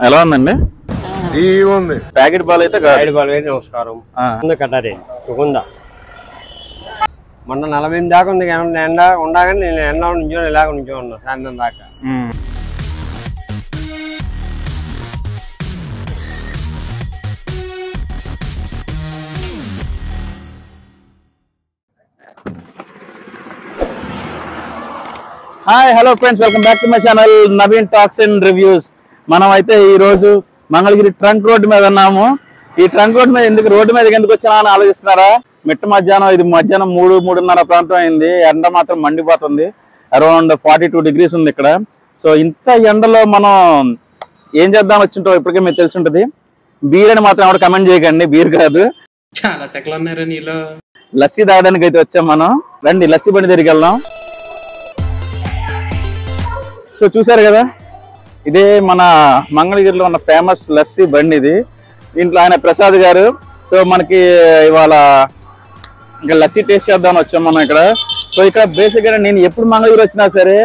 ఎలా ఉందండి? ఉంది ప్యాకెట్ పాలు అయితే ప్యాకెట్ పాలు అయితే నమస్కారం. కట్టారి సుగంధ మొన్న 48 దాకా ఉంది. ఎండ ఉండగానే నేను ఎండ నుంచో ఇలాగ నుంచో ఉన్నా సాయంత్రం దాకా. Hi hello friends, welcome back to my channel Naveen talks and reviews. మనం అయితే ఈ రోజు మంగళగిరి ట్రంక్ రోడ్డు మీద ఉన్నాము. ఈ ట్రంక్ రోడ్డు మీద రోడ్డు మీదకి ఎందుకు వచ్చానా అని ఆలోచిస్తున్నారా? మిట్ట మధ్యాహ్నం, ఇది మధ్యాహ్నం 3-3:30 ప్రాంతం అయింది. ఎండ మాత్రం మండిపోతుంది. అరౌండ్ 42 degrees ఉంది ఇక్కడ. సో ఇంత ఎండలో మనం ఏం చేద్దాం వచ్చింటో ఇప్పటికే మీకు తెలిసి ఉంటుంది. బీర్ అని మాత్రం ఎవరు కమెంట్ చేయకండి, బీర్ కాదు. చాలా సెకలు ఉన్నారు నీలో. లస్సీ తాగడానికి అయితే వచ్చాం మనం. రండి లస్సీ బండి దగ్గరికి వెళ్దాం. సో చూసారు కదా, ఇదే మన మంగళగిరిలో ఉన్న ఫేమస్ లస్సీ బండి ఇది. దీంట్లో ఆయన ప్రసాద్ గారు. సో మనకి ఇవాళ ఇంకా లస్సీ టేస్ట్ చేద్దామని వచ్చాం మనం ఇక్కడ. సో ఇక్కడ బేసిక్గా నేను ఎప్పుడు మంగళగిరి వచ్చినా సరే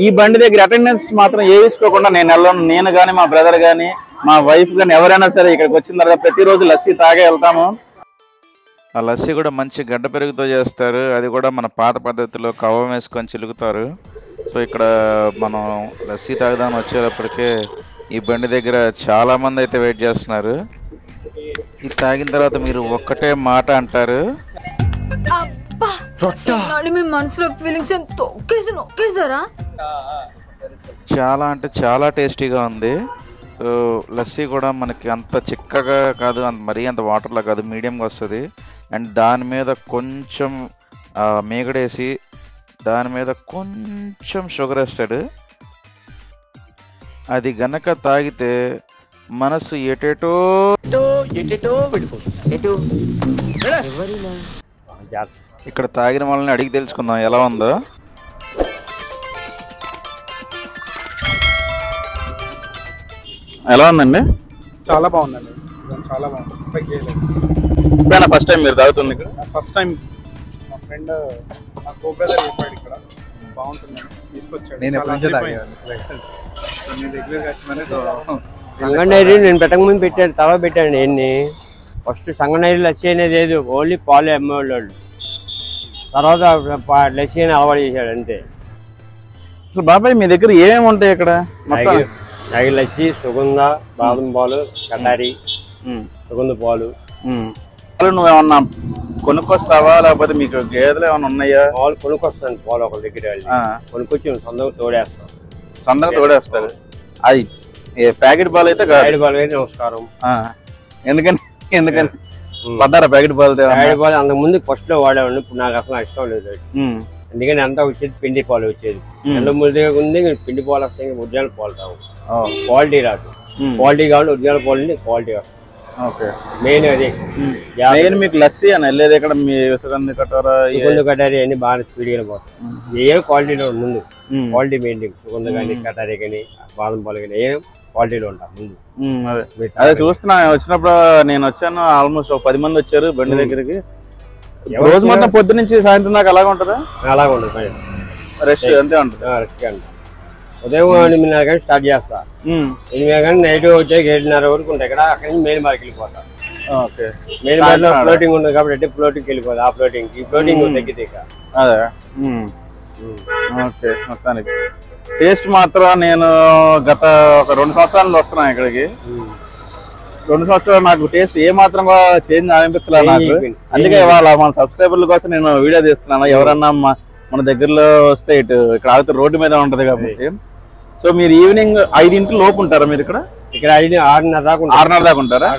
ఈ బండి దగ్గర అటెండెన్స్ మాత్రం వేయించుకోకుండా నేను వెళ్ళను. నేను కానీ, మా బ్రదర్ కానీ, మా వైఫ్ కానీ ఎవరైనా సరే ఇక్కడికి వచ్చిన తర్వాత ప్రతిరోజు లస్సీ తాగే వెళ్తాము. ఆ లస్సీ కూడా మంచి గడ్డ పెరుగుతో చేస్తారు. అది కూడా మన పాత పద్ధతిలో కవ్వం వేసుకొని చిలుకుతారు. సో ఇక్కడ మనం లస్సీ తాగదామని వచ్చేటప్పటికే ఈ బండి దగ్గర చాలా మంది అయితే వెయిట్ చేస్తున్నారు. ఇది తాగిన తర్వాత మీరు ఒక్కటే మాట అంటారు, చాలా అంటే చాలా టేస్టీగా ఉంది. సో లస్సీ కూడా మనకి అంత చిక్కగా కాదు, మరీ అంత వాటర్లా కాదు, మీడియంగా వస్తుంది. అండ్ దాని మీద కొంచెం మేగడేసి దాని మీద కొంచెం షుగర్ వేస్తాడు. అది గనక తాగితే మనసు ఎటేటో ఇక్కడ తాగిన వాళ్ళని అడిగి తెలుసుకుందాం ఎలా ఉందో. ఎలా ఉందండి? చాలా బాగుందండి, చాలా బాగుంది. ఎక్స్పెక్ట్ చేయలేదు. ఫస్ట్ టైం మీరు తాగుతుంది ఇక్కడ? ఫస్ట్ టైం మా ఫ్రెండ్ మా కో బ్రదర్ చెప్పాడు ఇక్కడ బాగుంటుందని తీసుకొచ్చాడు. నేను రెగ్యులర్ కస్టమర్. సంగనైరీ నేను పెట్టకముందు పెట్టాను, తవా పెట్టాను. ఎన్ని ఫస్ట్ సంగనైరీ లస్సీ అనేది లేదు, ఓన్లీ పాలు అమ్మేవాళ్ళు. తర్వాత లస్సీ అని అలవాటు చేశాడు అంతే. అసలు బాబాయ్ మీ దగ్గర ఏమేమి ఉంటాయి ఇక్కడ? నగి లస్సీ, సుగంధ, బాదం పాలు, కటారి, సుగంధ పాలు. నువ్వేమన్నా కొనుక్కొస్తావా లేకపోతే మీకు గేదెలు ఏమైనా ఉన్నాయా? పాలు కొనుక్కొస్తాను, పాలు ఒక దగ్గర కొనుక్కొచ్చి సొంతంగా తోడేస్తాను. సొంతంగా తోడేస్తారు. అది ప్యాకెట్ పాలు అయితే ప్యాకెట్ పాలు అయితే నమస్కారం. ఎందుకని పడ్డారా ప్యాకెట్ పాలు? ప్యాకెట్ పాలు అంతకు ముందు ఫస్ట్ లో వాడేవాడిని, ఇప్పుడు నాకు అసలు ఇష్టం లేదు. అందుకని అంతా వచ్చేది పిండి పాలు వచ్చేది. ఎండ ముందుగా ఉంది పిండి పాలు వస్తాయి, ఒరిజినల్ పాలు రావు, క్వాలిటీ రాదు. క్వాలిటీ కావాలి, ఒరిజినల్ పాలు క్వాలిటీ వస్తుంది. మెయిన్ అది మెయిన్. మీకు లస్సీ అని వెళ్ళేది ఇక్కడ మీ సుగంధ కటారి అని బాగా స్పీడ్ గా పోతాయి. ఏ క్వాలిటీలో ముందు క్వాలిటీ మెయింటైన్, సుగంధ కానీ కటారి కానీ బాదం పాలు కానీ ఏ క్వాలిటీలో ఉంటాం ముందు. అదే చూస్తున్నా. వచ్చినప్పుడు నేను వచ్చాను, ఆల్మోస్ట్ 10 మంది వచ్చారు బండి దగ్గరికి. రోజు మొత్తం పొద్దు నుంచి సాయంత్రం దాకా అలాగే ఉంటుందా? అలాగే ఉంటుంది, రెస్ట్ అంతే ఉంటుంది. రెస్ట్ అంటే ఉదయం 8:30 గంటలు స్టార్ట్ చేస్తా. 8 గంటలు నైట్ వచ్చే 7:30 వరకు ఉంటాయి ఇక్కడ. అక్కడి నుంచి మెయిన్ మార్కి వెళ్ళిపోతా. మెయిన్ మార్క్ లో ఫ్లోటింగ్ ఉంది కాబట్టి ఫ్లోటింగ్ వెళ్ళిపోతా. ఆ ఫ్లోటింగ్ ఈ ఫ్లోటింగ్ తగ్గితే అదే. ఓకే, మొత్తానికి టేస్ట్ మాత్రం నేను గత ఒక 2 సంవత్సరాలు వస్తున్నాను ఇక్కడికి. 2 సంవత్సరాలు నాకు టేస్ట్ ఏ మాత్రం చేంజ్ అనిపించలేదు నాకు. అందుకే ఇవాళ మన సబ్స్క్రైబర్ల కోసం నేను వీడియో తీస్తున్నాను. ఎవరన్నా మన దగ్గరలో వస్తే ఇక్కడ ఆగితే రోడ్డు మీద ఉంటది కాబట్టి. సో మీరు ఈవినింగ్ 5 లోపు ఉంటారా మీరు ఇక్కడ? ఇక్కడ 6:30 దాకా ఉంటారా?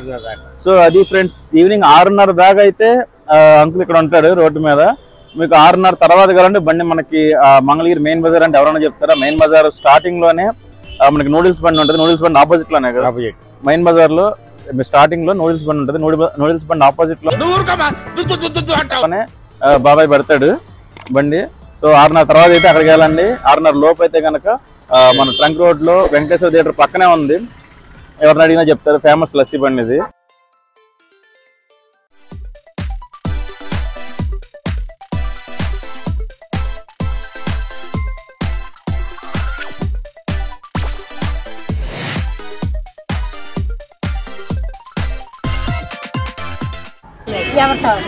సో అది ఫ్రెండ్స్, ఈవినింగ్ 6:30 దాకా అయితే అంకుల్ ఇక్కడ ఉంటాడు రోడ్డు మీద. మీకు 6:30 తర్వాత కలండి బండి మనకి మంగళగిరి మెయిన్ బజార్ అంటే ఎవరైనా చెప్తారా? మెయిన్ బజార్ స్టార్టింగ్ లోనే మనకి నూడిల్స్ బండి ఉంటుంది. నూడిల్స్ బండి ఆపోజిట్ లోనే కదా, మెయిన్ బజార్ లో స్టార్టింగ్ లో నూడిల్స్ బండి ఉంటుంది. నూడిల్స్ బండి ఆపోజిట్ లో బాబాయ్ పెడతాడు బండి. సో 6:30 తర్వాత అయితే అక్కడికి వెళ్ళండి. 6:30 లోపు అయితే కనుక మన ట్రంక్ రోడ్ లో వెంకటేశ్వర థియేటర్ పక్కనే ఉంది. ఎవరిని అడిగినా చెప్తారు, ఫేమస్ లస్సీ బండి ఇది.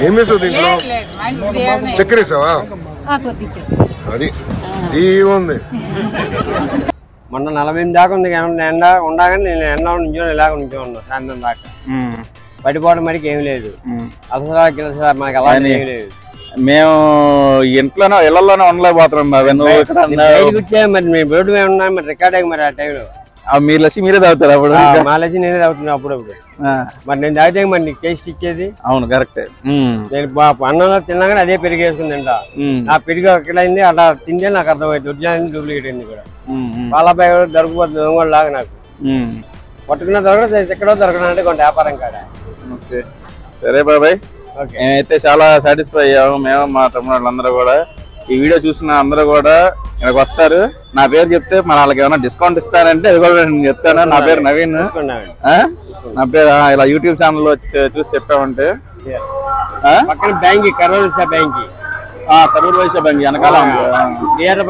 ఏం వేసావు దీంట్లో చక్కెర వేసావా అది ఉంది మొన్న 48 దాకా ఉంది ఎండ ఉండగానే నేను ఎండ నుంచో ఇలాగ నుంచో ఉన్నా సాయంత్రం దాకా పడిపోవడం మరికి ఏమి లేదు అసలు మనకి అలా ఏమి లేదు. మేము ఇంట్లోనే ఇళ్లలోనే ఉండలేకపోతున్నాం. మరి మేము రోడ్డు మీద ఉన్నాం మరి రికార్డ్ అయ్యి మరి ఆ టైంలో మీరు లస్సీ మీరే తాగుతారు అప్పుడు? మా లస్సీ నేనే తాగుతున్నా అప్పుడప్పుడు. మరి నేను తాగితే మరి నీకు టేస్ట్ ఇచ్చేది. అవును కరెక్టే. నేను అన్నంలో తిన్నాగానే అదే పెరిగి వేసుకుని తింటా. ఆ పెరిగి ఎక్కడైంది అలా తింటే నాకు అర్థమైంది ఒరిజినల్ డూప్లికేట్ అయింది కూడా. పాలపై దొరికిపోతుంది దొంగలు లాగా నాకు పట్టుకున్న దొరకదు ఎక్కడో దొరకనంటే కొంత వ్యాపారం కాడ. సరే బాబాయ్, మేమైతే చాలా సాటిస్ఫై అయ్యాము. మేము మా తమ్ముళ్ళందరూ కూడా ఈ వీడియో చూసిన అందరూ కూడా ఇక్కడికి వస్తారు. నా పేరు చెప్తే మన వాళ్ళకి ఏమైనా డిస్కౌంట్ ఇస్తారంటే అది కూడా నేను చెప్తాను. నా పేరు నవీన్. నా పేరు ఇలా యూట్యూబ్ ఛానల్ చూసి చెప్పామంటే పక్కన bank Karur Vysya bank Karur Vysya bank వెనకాల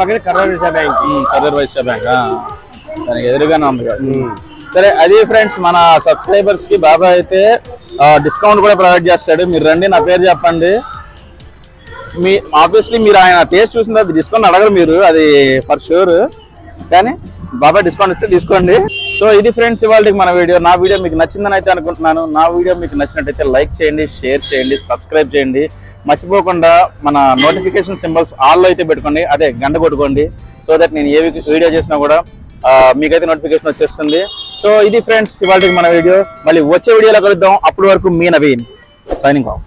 పక్కన కరూర్ వైశ్య బ్యాంక్ కరూర్ వైశ్య బ్యాంక్ దానికి ఎదురుగానే ఉంది. సరే అది ఫ్రెండ్స్, మన సబ్స్క్రైబర్స్ కి బాబాయ్ అయితే డిస్కౌంట్ కూడా ప్రొవైడ్ చేస్తాడు. మీరు రండి, నా పేరు చెప్పండి. మీ ఆబ్వియస్లీ మీరు ఆయన టేస్ట్ చూసిన తర్వాత డిస్కౌంట్ అడగరు మీరు, అది ఫర్ షూర్. కానీ బాబాయ్ డిస్కౌంట్ ఇస్తే తీసుకోండి. సో ఇది ఫ్రెండ్స్ ఇవాళకి మన వీడియో. నా వీడియో మీకు నచ్చిందని అయితే అనుకుంటున్నాను. నా వీడియో మీకు నచ్చినట్టయితే లైక్ చేయండి, షేర్ చేయండి, సబ్స్క్రైబ్ చేయండి. మర్చిపోకుండా మన నోటిఫికేషన్ సింబల్స్ ఆల్లో అయితే పెట్టుకోండి, అదే గంట కొట్టుకోండి. సో దట్ నేను ఏ వీడియో చేసినా కూడా మీకైతే నోటిఫికేషన్ వచ్చేస్తుంది. సో ఇది ఫ్రెండ్స్ ఇవాళకి మన వీడియో. మళ్ళీ వచ్చే వీడియోలో కలుద్దాం. అప్పటి వరకు మీ నవీన్ సైనింగ్ ఆఫ్.